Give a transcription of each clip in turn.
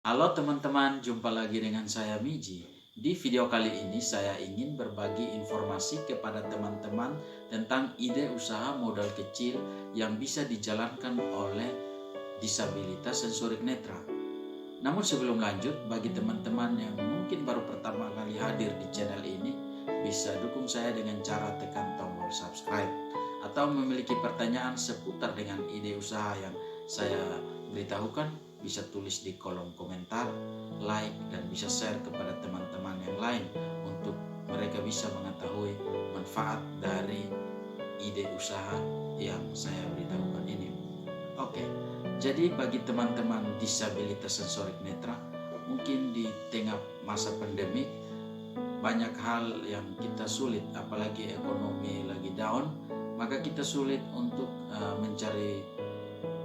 Halo teman-teman, jumpa lagi dengan saya Miji. Di video kali ini saya ingin berbagi informasi kepada teman-teman tentang ide usaha modal kecil yang bisa dijalankan oleh disabilitas sensorik netra. Namun sebelum lanjut, bagi teman-teman yang mungkin baru pertama kali hadir di channel ini, bisa dukung saya dengan cara tekan tombol subscribe atau memiliki pertanyaan seputar dengan ide usaha yang saya beritahukan, bisa tulis di kolom komentar, like, dan bisa share kepada teman-teman yang lain untuk mereka bisa mengetahui manfaat dari ide usaha yang saya beritahukan ini. Oke, jadi bagi teman-teman disabilitas sensorik netra, mungkin di tengah masa pandemi banyak hal yang kita sulit, apalagi ekonomi lagi down, maka kita sulit untuk mencari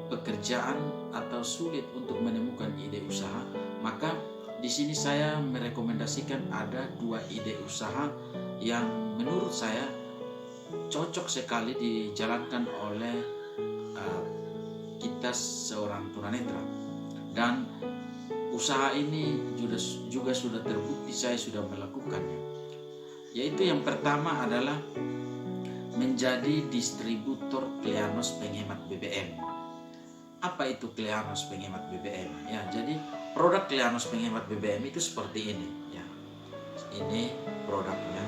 pekerjaan atau sulit untuk menemukan ide usaha. Maka di sini saya merekomendasikan ada dua ide usaha yang menurut saya cocok sekali dijalankan oleh kita seorang tunanetra, dan usaha ini juga sudah terbukti saya sudah melakukannya. Yaitu yang pertama adalah menjadi distributor Kleanos penghemat BBM. Apa itu Kleanos penghemat BBM? Ya, jadi produk Kleanos penghemat BBM itu seperti ini. Ya, ini produknya.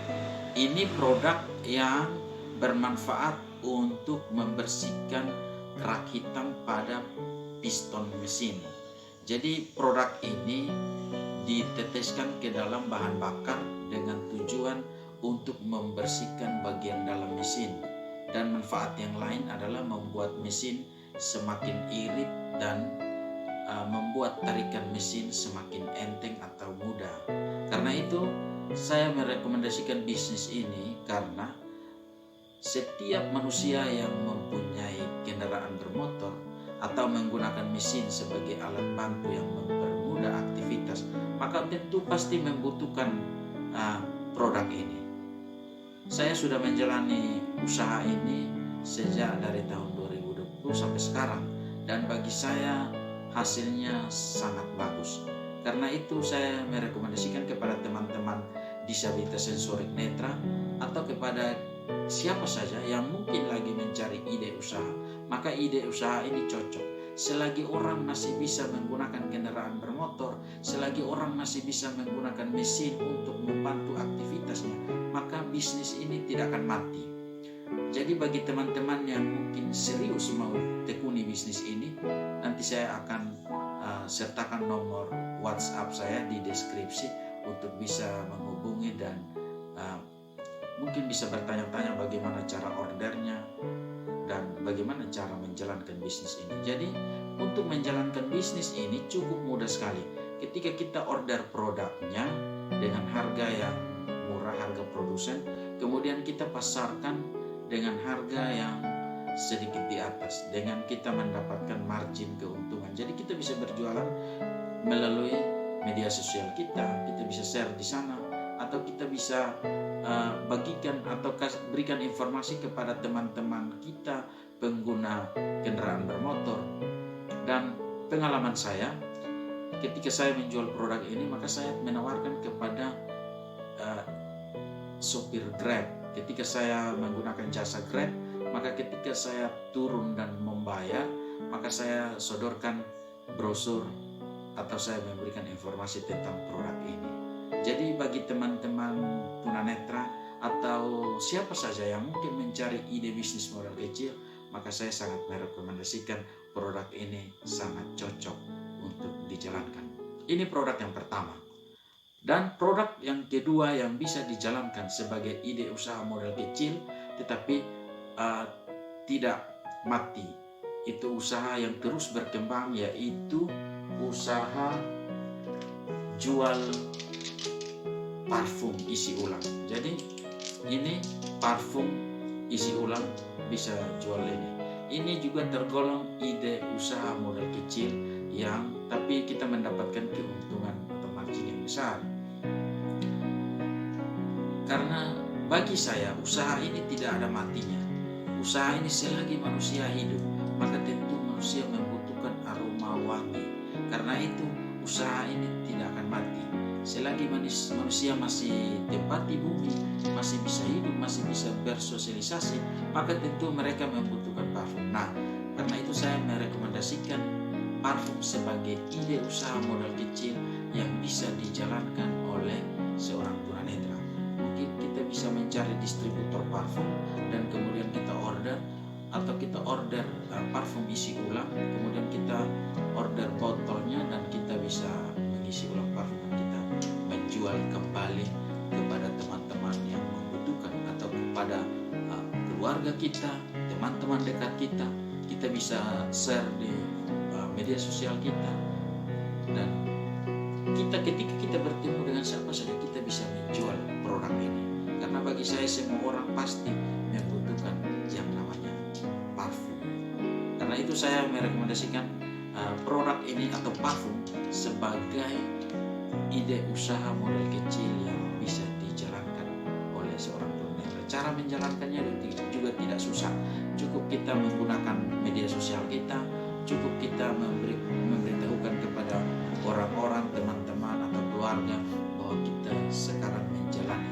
Ini produk yang bermanfaat untuk membersihkan kerak hitam pada piston mesin. Jadi produk ini diteteskan ke dalam bahan bakar dengan tujuan untuk membersihkan bagian dalam mesin, dan manfaat yang lain adalah membuat mesin semakin irit dan membuat tarikan mesin semakin enteng atau mudah. Karena itu saya merekomendasikan bisnis ini karena setiap manusia yang mempunyai kendaraan bermotor atau menggunakan mesin sebagai alat bantu yang mempermudah aktivitas, maka tentu pasti membutuhkan produk ini. Saya sudah menjalani usaha ini sejak dari tahun 2020 sampai sekarang, dan bagi saya hasilnya sangat bagus. Karena itu saya merekomendasikan kepada teman-teman disabilitas sensorik netra atau kepada siapa saja yang mungkin lagi mencari ide usaha, maka ide usaha ini cocok. Selagi orang masih bisa menggunakan kendaraan bermotor, selagi orang masih bisa menggunakan mesin untuk membantu aktivitasnya, maka bisnis ini tidak akan mati. Jadi bagi teman-teman yang mungkin serius mau tekuni bisnis ini, nanti saya akan sertakan nomor WhatsApp saya di deskripsi untuk bisa menghubungi dan mungkin bisa bertanya-tanya bagaimana cara ordernya dan bagaimana cara menjalankan bisnis ini. Jadi untuk menjalankan bisnis ini cukup mudah sekali. Ketika kita order produknya dengan harga yang murah, harga produsen, kemudian kita pasarkan dengan harga yang sedikit di atas, dengan kita mendapatkan margin keuntungan. Jadi kita bisa berjualan melalui media sosial kita bisa share di sana, atau kita bisa bagikan atau berikan informasi kepada teman-teman kita pengguna kendaraan bermotor. Dan pengalaman saya ketika saya menjual produk ini, maka saya menawarkan kepada sopir Grab. Ketika saya menggunakan jasa Grab, maka ketika saya turun dan membayar, maka saya sodorkan brosur atau saya memberikan informasi tentang produk ini. Jadi bagi teman-teman tunanetra atau siapa saja yang mungkin mencari ide bisnis modal kecil, maka saya sangat merekomendasikan produk ini, sangat cocok untuk dijalankan. Ini produk yang pertama. Dan produk yang kedua yang bisa dijalankan sebagai ide usaha modal kecil tetapi tidak mati, itu usaha yang terus berkembang, yaitu usaha jual parfum isi ulang. Jadi ini parfum isi ulang bisa jual ini. Ini juga tergolong ide usaha modal kecil yang tapi kita mendapatkan keuntungan atau margin yang besar. Karena bagi saya usaha ini tidak ada matinya. Usaha ini selagi manusia hidup, maka tentu manusia membutuhkan aroma wangi. Karena itu usaha selagi manusia masih tempat di bumi, masih bisa hidup, masih bisa bersosialisasi, maka tentu mereka membutuhkan parfum. Nah, karena itu saya merekomendasikan parfum sebagai ide usaha modal kecil yang bisa dijalankan oleh seorang tunanetra. Mungkin kita bisa mencari distributor parfum dan kemudian kita order, atau kita order parfum isi ulang, kemudian kita order botolnya dan kita bisa mengisi ulang parfum dan kita menjual kembali kepada teman-teman yang membutuhkan atau kepada keluarga kita, teman-teman dekat kita. Kita bisa share di media sosial kita, dan ketika kita bertemu dengan siapa saja kita bisa menjual produk ini. Karena bagi saya semua orang pasti membutuhkan yang namanya parfum. Karena itu saya merekomendasikan produk ini atau parfum sebagai ide usaha modal kecil yang bisa dijalankan oleh seorang tunanetra. Cara menjalankannya juga tidak susah. Cukup kita menggunakan media sosial kita, cukup kita memberitahukan kepada orang-orang, teman-teman atau keluarga bahwa kita sekarang menjalani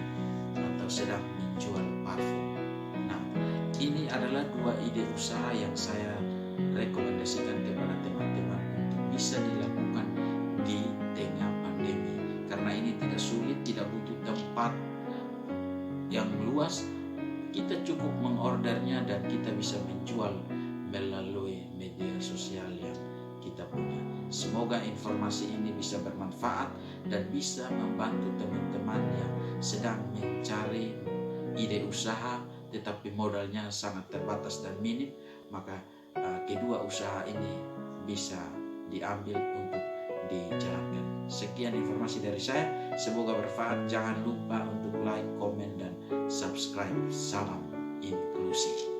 atau sedang menjual parfum. Nah, ini adalah dua ide usaha yang saya rekomendasikan kepada teman-teman untuk bisa dilakukan di tengah pandemi. Karena ini tidak sulit, tidak butuh tempat yang luas. Kita cukup mengordernya dan kita bisa menjual melalui media sosial yang kita punya. Semoga informasi ini bisa bermanfaat dan bisa membantu teman-teman yang sedang mencari ide usaha tetapi modalnya sangat terbatas dan minim. Maka kedua usaha ini bisa diambil untuk dijalankan. Sekian informasi dari saya, semoga bermanfaat. Jangan lupa untuk like, komen, dan subscribe. Salam inklusi.